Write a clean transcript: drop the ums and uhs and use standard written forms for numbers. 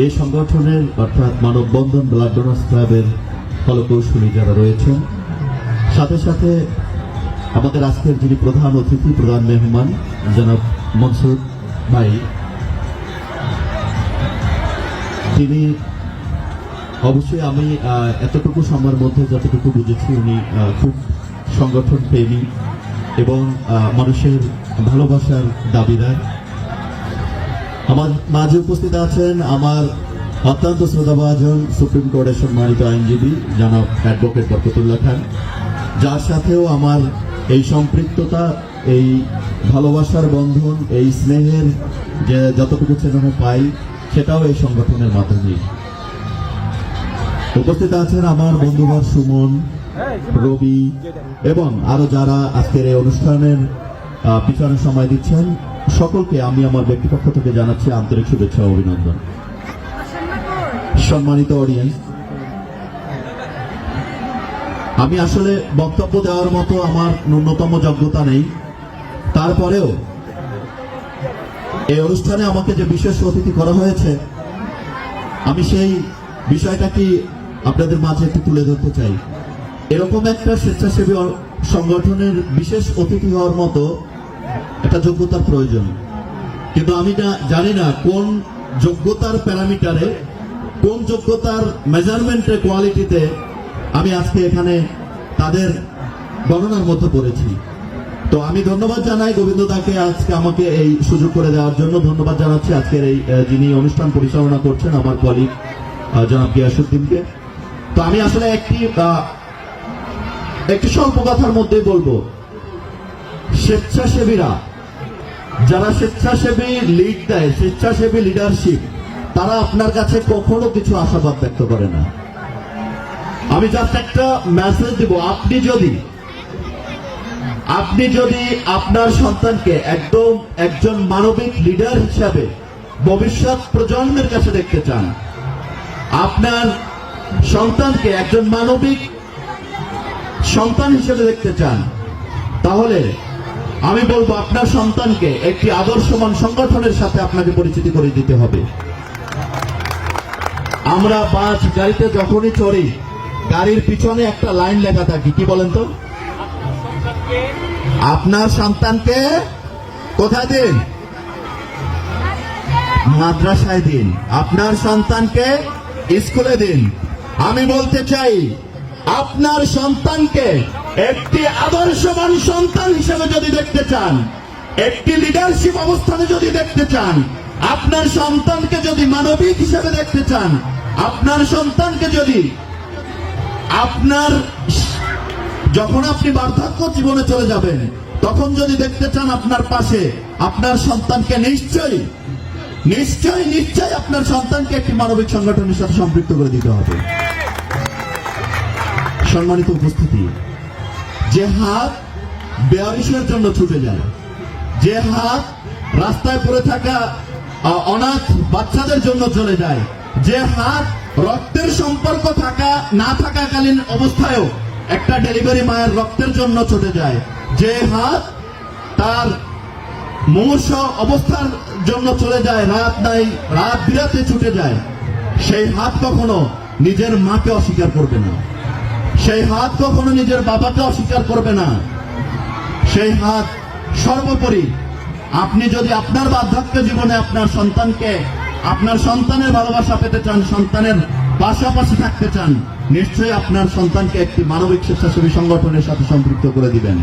এই সংগঠনের অর্থাৎ মানববন্ধন ব্লাড ডোনার্স ক্লাবের কলকৌশলী যারা রয়েছেন, সাথে সাথে আমাদের আজকের যিনি প্রধান অতিথি, প্রধান মেহমান জনাব মনসুর ভাই, তিনি অবশ্যই আমি এতটুকু সময়ের মধ্যে যতটুকু বুঝেছি উনি খুব সংগঠন প্রেমী এবং মানুষের ভালোবাসার দাবিদার। আমার মাঝে উপস্থিত আছেন আমার অত্যন্ত শ্রদ্ধাভাজন সুপ্রিম কোর্টের সম্মানিত আইনজীবী জনাব অ্যাডভোকেট বরকতুল্লাহ খান, যার সাথেও আমার এই সম্পৃক্ততা, এই ভালোবাসার বন্ধন, এই স্নেহের যে যতটুকু চেতনা পাই সেটাও এই সংগঠনের মাধ্যমেই। উপস্থিত আছেন আমার বন্ধুবর সুমন, রবি এবং আরো যারা আজকের এই অনুষ্ঠানের পিছনে সময় দিচ্ছেন, সকলকে আমি আমার ব্যক্তিপক্ষ থেকে জানাচ্ছি আন্তরিক শুভেচ্ছা ও অভিনন্দন। সম্মানিত অডিয়েন্স, আমি আসলে বক্তব্য দেওয়ার মতো আমার ন্যূনতম যোগ্যতা নেই, তারপরেও এই অনুষ্ঠানে আমাকে যে বিশেষ অতিথি করা হয়েছে, আমি সেই বিষয়টা কি আপনাদের মাঝে একটু তুলে ধরতে চাই। এরকম একটা স্বেচ্ছাসেবী সংগঠনের বিশেষ অতিথি হওয়ার মতো একটা যোগ্যতার প্রয়োজন, কিন্তু আমি জানি না কোন যোগ্যতার প্যারামিটারে, কোন যোগ্যতার মেজারমেন্টে, কোয়ালিটিতে আমি আজকে এখানে তাদের গণনার মধ্যে পড়েছি। তো আমি ধন্যবাদ জানাই গোবিন্দ দাকে আজকে আমাকে এই সুযোগ করে দেওয়ার জন্য। ধন্যবাদ জানাচ্ছি আজকের এই যিনি অনুষ্ঠান পরিচালনা করছেন আমার কলিগ জনাব গিয়াসউদ্দিনকে। তো আমি আসলে একটি স্বল্প কথার মধ্যে বলবো, স্বেচ্ছাসেবীরা যারা স্বেচ্ছাসেবী লিড দেয়, স্বেচ্ছাসেবী লিডারশিপ, তারা আপনার কাছে কখনো কিছু আশাবাদ ব্যক্ত করে না। আমি জাস্ট একটা মেসেজ দেব, আপনি যদি আপনার সন্তানকে একজন মানবিক লিডার হিসাবে ভবিষ্যৎ প্রজন্মের কাছে দেখতে চান, আপনার সন্তানকে একজন মানবিক সন্তান হিসেবে দেখতে চান, তাহলে আমি বলবো আপনার সন্তানকে একটি আদর্শবান সংগঠনের সাথে আপনাকে পরিচিতি করে দিতে হবে। আমরা বাস গাড়িতে যখনই চড়ি, গাড়ির পিছনে একটা লাইন লেখা থাকে, কি বলেন তো? আপনার সন্তানকে কোথায় দিন? মাদ্রাসায় দিন। আপনার সন্তানকে স্কুলে দিন। আমি বলতে চাই, আপনার সন্তানকে একটি আদর্শবান সন্তান হিসেবে যদি দেখতে চান, একটি লিডারশিপ অবস্থানে যদি দেখতে চান, আপনার সন্তানকে যদি মানবিক হিসেবে দেখতে চান, আপনার সন্তানকে যদি যখন আপনি বার্ধক্য জীবনে চলে যাবেন তখন যদি দেখতে চান আপনার পাশে, আপনার সন্তানকে নিশ্চয়ই আপনার সন্তানকে একটি মানবিক সংগঠনের সাথে সম্পৃক্ত করে দিতে হবে। সম্মানিত উপস্থিতি, যে হাত বেয়ারিশের জন্য ছুটে যায়, যে হাত রাস্তায় পড়ে থাকা অনাথ বাচ্চাদের জন্য চলে যায়, যে হাত রক্তের সম্পর্ক না থাকাকালীন অবস্থায়ও একটা ডেলিভারি মায়ের রক্তের জন্য ছুটে যায়, যে হাত তার মুমূর্ষ অবস্থার জন্য চলে যায়, রাত বিরাতে ছুটে যায়, সেই হাত কখনো নিজের মাকে অস্বীকার করবে না, সেই হাত কখনো নিজের বাবাকে অস্বীকার করবে না। সেই হাত সর্বোপরি, আপনি যদি আপনার বার্ধক্য জীবনে আপনার সন্তানের ভালোবাসা পেতে চান, সন্তানের পাশাপাশি থাকতে চান, নিশ্চয়ই আপনার সন্তানকে একটি মানবিক স্বেচ্ছাসেবী সংগঠনের সাথে সম্পৃক্ত করে দিবেন।